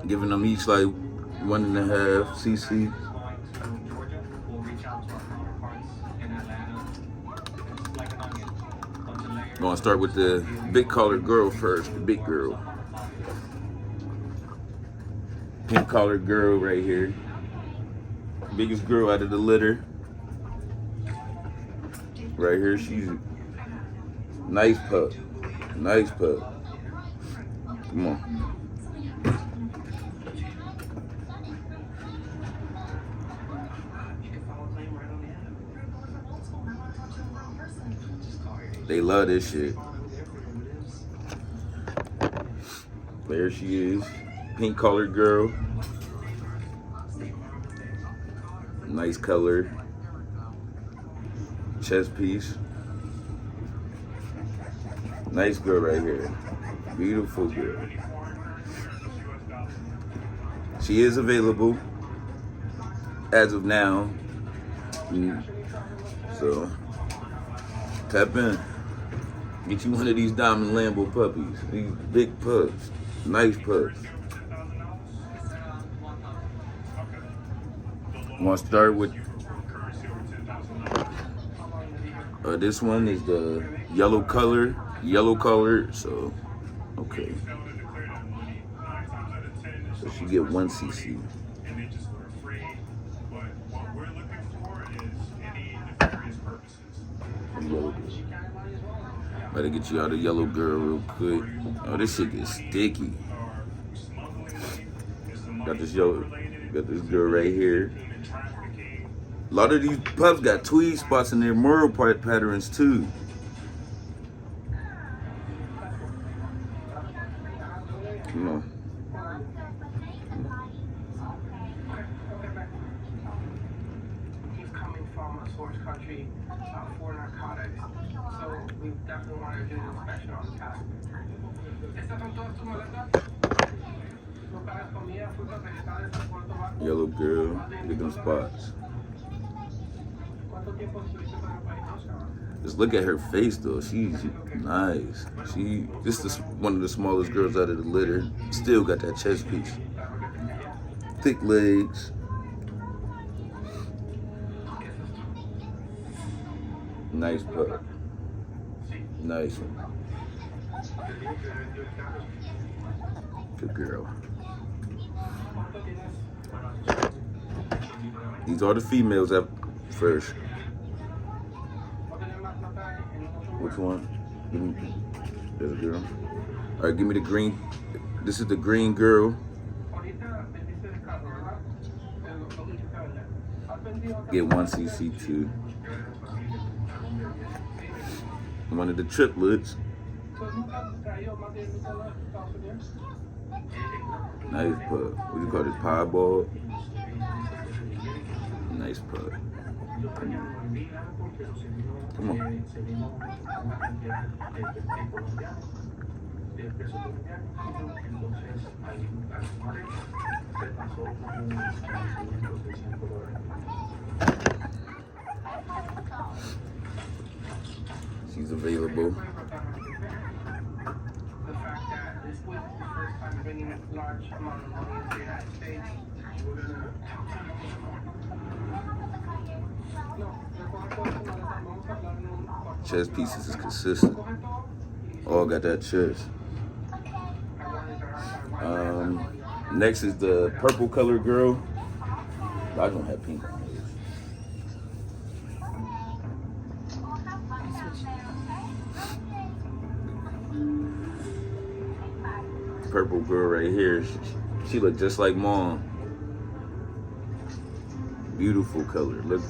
Giving them each like 1.5 cc. Gonna start with the big collared girl first, the big girl. Pink collared girl right here. Biggest girl out of the litter. Right here, she's nice pup. Nice pup. Come on. They love this shit. There she is. Pink colored girl. Nice color. Chest piece. Nice girl right here. Beautiful girl. She is available as of now. So tap in. Get you one of these diamond Lambo puppies. These big pups. Nice pups. I'm gonna start with this one is the yellow color. So okay. So she get 1 cc. Better get you out of yellow girl real quick. Oh, this shit gets sticky. Got this girl right here. A lot of these pups got tweed spots in their mural patterns too. Come on. He's coming from a source country for narcotics, so we definitely want to do an inspection on the task. Yellow girl, get them spots. Just look at her face though, she's nice. This is one of the smallest girls out of the litter. Still got that chest piece. Thick legs. Nice pup. Nice one. Good girl. These are the females at first. Which one? There's a girl. All right, give me the green. This is the green girl. Get 1 cc too. One of the triplets. Nice pup. What do you call this? Piebald? Nice pup. Come on. She's available. The fact that this was the first time bringing a large amount of money into the United States, we're gonna... Chest pieces is consistent. All got that chest. Next is the purple color girl. I don't have pink on hers. Purple girl right here. She look just like mom. Beautiful color. Look.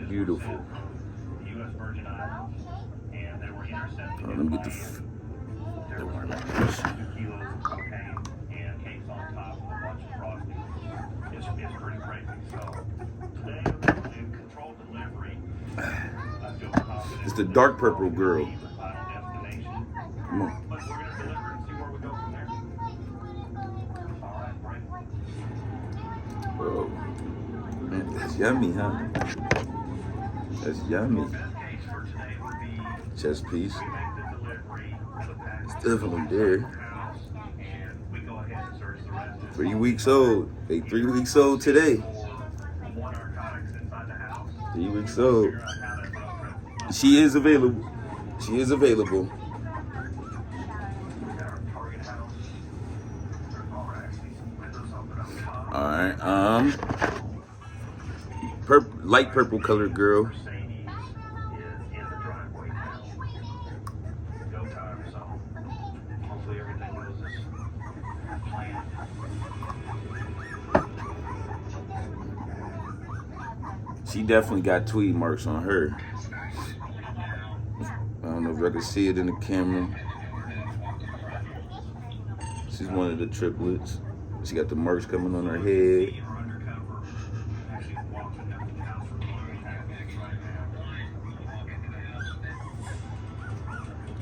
Beautiful. Let me get the. It's the dark purple girl. Come on. Oh, that's yummy, huh? That's yummy. chest piece. It's definitely there. 3 weeks old. They 3 weeks old today. 3 weeks old. She is available. She is available. Alright, light purple colored girl. She definitely got tweed marks on her. I don't know if I can see it in the camera. She's one of the triplets. She got the marks coming on her head.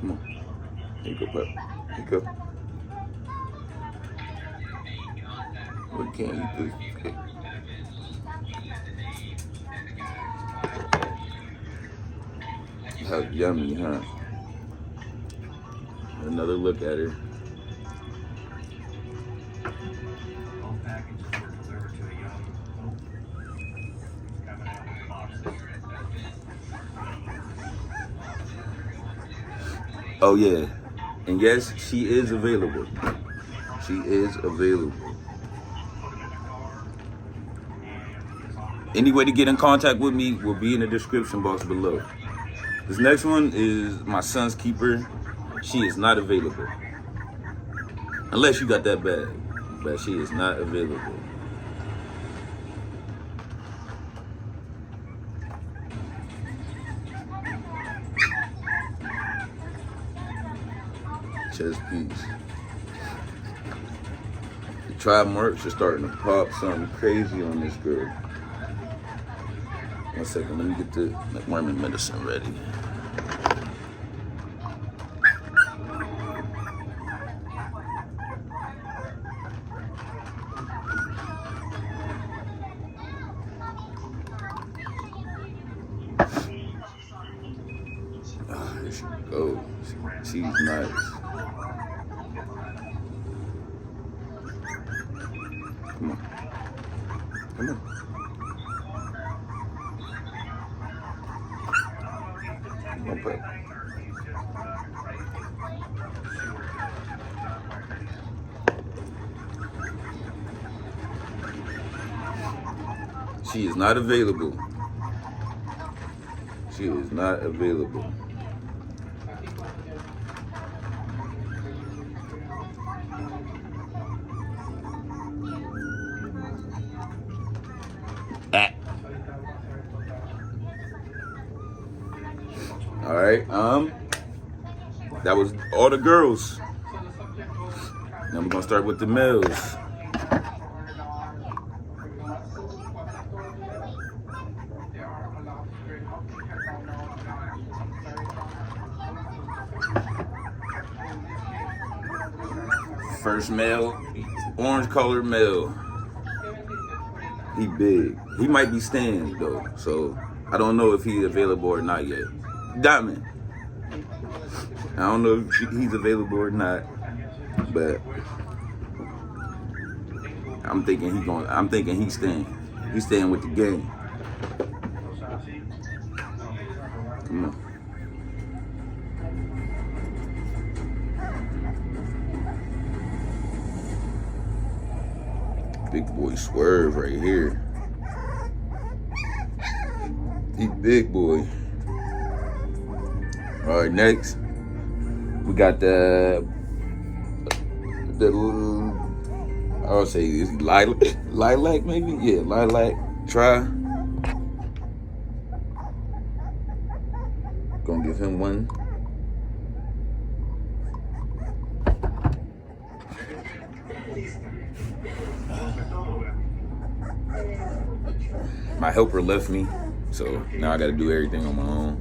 Come on. Here you go, pup. Here you go. What can't you do? How yummy, huh? Another look at her. Oh yeah, and yes, she is available. She is available. Any way to get in contact with me will be in the description box below. This next one is my son's keeper. She is not available. Unless you got that bag, but she is not available. Chest piece. The tribe marks are starting to pop something crazy on this girl. 1 second, let me get the worming medicine ready. Here she goes. She's nice. Come on. Come on. Come on, pup. She is not available. She is not available. All right, that was all the girls. Now we're gonna start with the males. First male, orange colored male. He big. He might be staying though, so I don't know if he's available or not yet. Diamond. I don't know if he's available or not, but I'm thinking he's staying. He's staying with the game. Come on. Big boy Swerve right here. He big boy. All right, next we got the I'll say is lilac maybe? Yeah, lilac. Try. Gonna give him one. My helper left me, so now I gotta do everything on my own.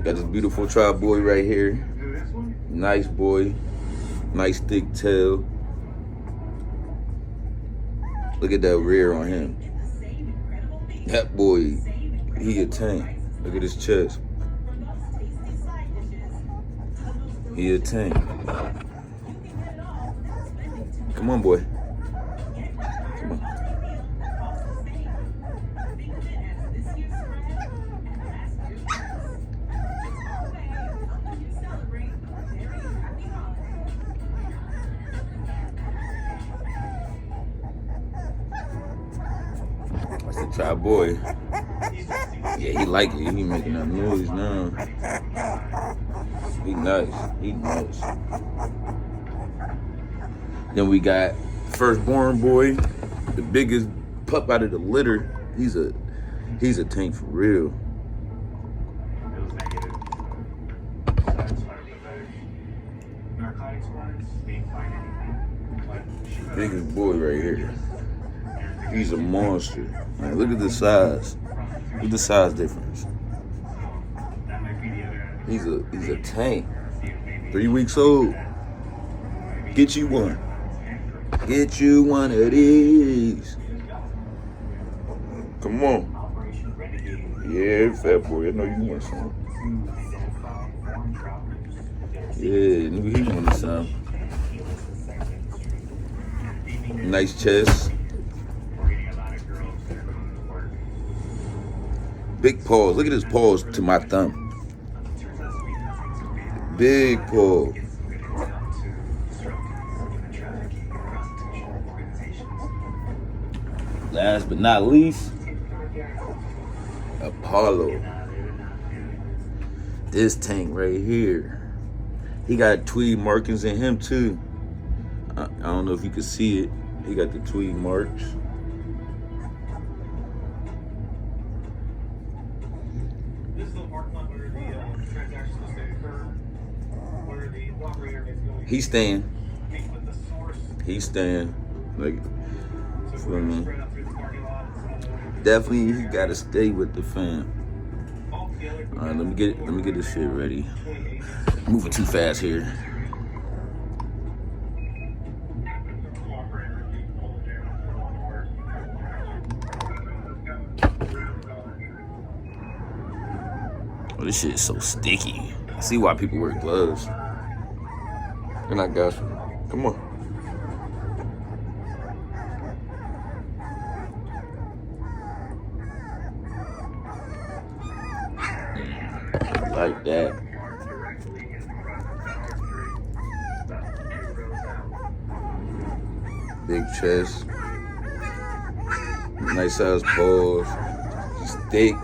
Got this beautiful tribe boy right here. Nice boy. Nice thick tail. Look at that rear on him. That boy, he a tank. Look at his chest. He a tank. Come on, boy. Come on. That's the child boy. Yeah, he like it. He making that noise now. He nice. He nice. Then we got firstborn boy, the biggest pup out of the litter. He's a tank for real. Biggest boy right here. He's a monster. Man, look at the size. Look at the size difference. He's a tank. 3 weeks old. Get you one. Get you one of these. Come on. Yeah, fat boy. I know you want some. Yeah, he wanted some. Nice chest. Big paws. Look at his paws to my thumb. Big paw. Last but not least, Apollo. This tank right here. He got tweed markings in him too. I don't know if you can see it. He got the tweed marks. This is the parking lot where the transaction is going to occur, where the operator is going to He's staying. meet with the source. He's staying. Like, So for we're going to me. spread out through the parking lot. Definitely, he gotta stay with the fam. All together. All right, let me get this shit ready. Moving too fast here. Oh, this shit is so sticky. I see why people wear gloves. And I got you. Come on. Like that. Big chest. Nice size paws. Thick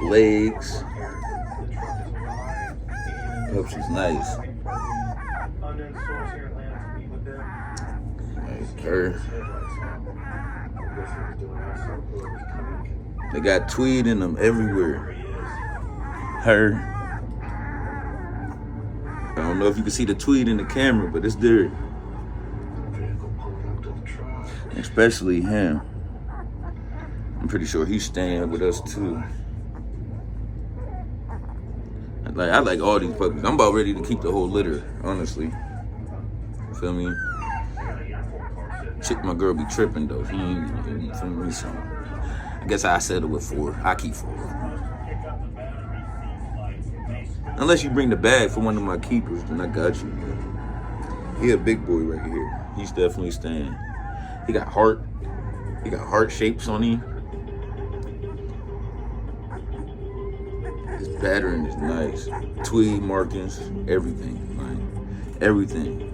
legs. Hope she's nice. Nice her. They got tweed in them everywhere. Her. I don't know if you can see the tweed in the camera, but it's there. Especially him. I'm pretty sure he's staying with us too. I like all these puppies. I'm about ready to keep the whole litter, honestly. You feel me? Chick, my girl be tripping though. She ain't feel me, so I guess I settle with 4. I keep 4. Unless you bring the bag for one of my keepers, then I got you. He a big boy right here. He's definitely staying. He got heart shapes on him. His pattern is nice. Tweed markings, everything, like everything.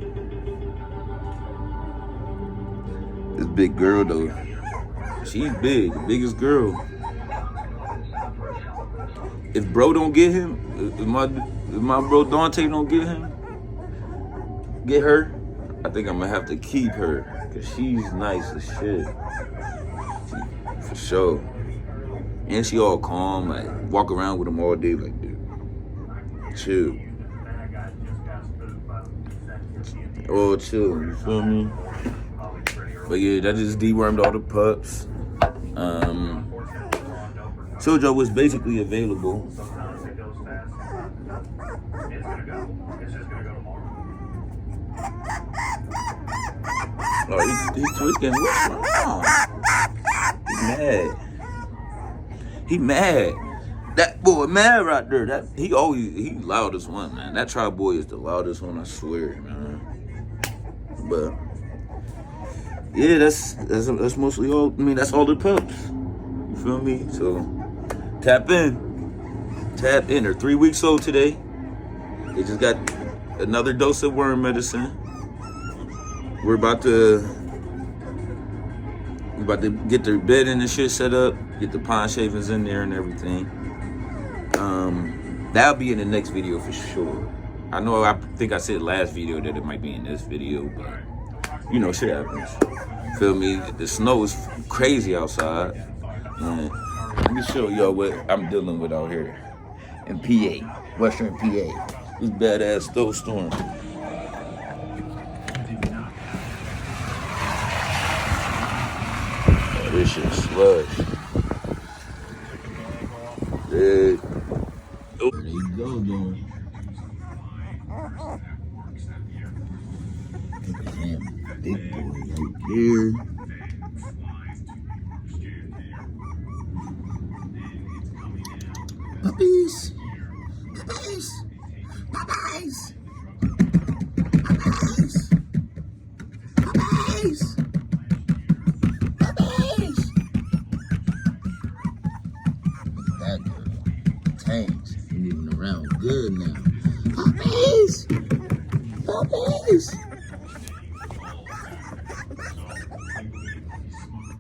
This big girl though, she's big, the biggest girl. If bro don't get him, if my bro Dante don't get her, I think I'm gonna have to keep her, cause she's nice as shit. For sure. And she all calm, like walk around with him all day like dude. Chill. Oh, chill, you feel me? But yeah, that just dewormed all the pups. Sojo was basically available. Oh, he's tweaking. What's wrong? He mad. That boy mad right there. That he loudest one, man. That Tri Boy is the loudest one, I swear, man. But yeah, that's mostly all. I mean, that's all the pups. You feel me? So tap in. They're 3 weeks old today. They just got another dose of worm medicine. We're about to get their bed and shit set up, get the pond shavings in there and everything. That'll be in the next video for sure. I know, I think I said last video that it might be in this video, but you know, shit happens. Feel me? The snow is crazy outside. And let me show y'all what I'm dealing with out here in PA, Western PA. This badass snowstorm. Oh, this shit slush. There you go, dude. Damn, big boy right here. Puppies! Puppies! Puppies! Puppies! Puppies! Puppies! That girl. Tanks. You're moving around good now. Puppies! Puppies!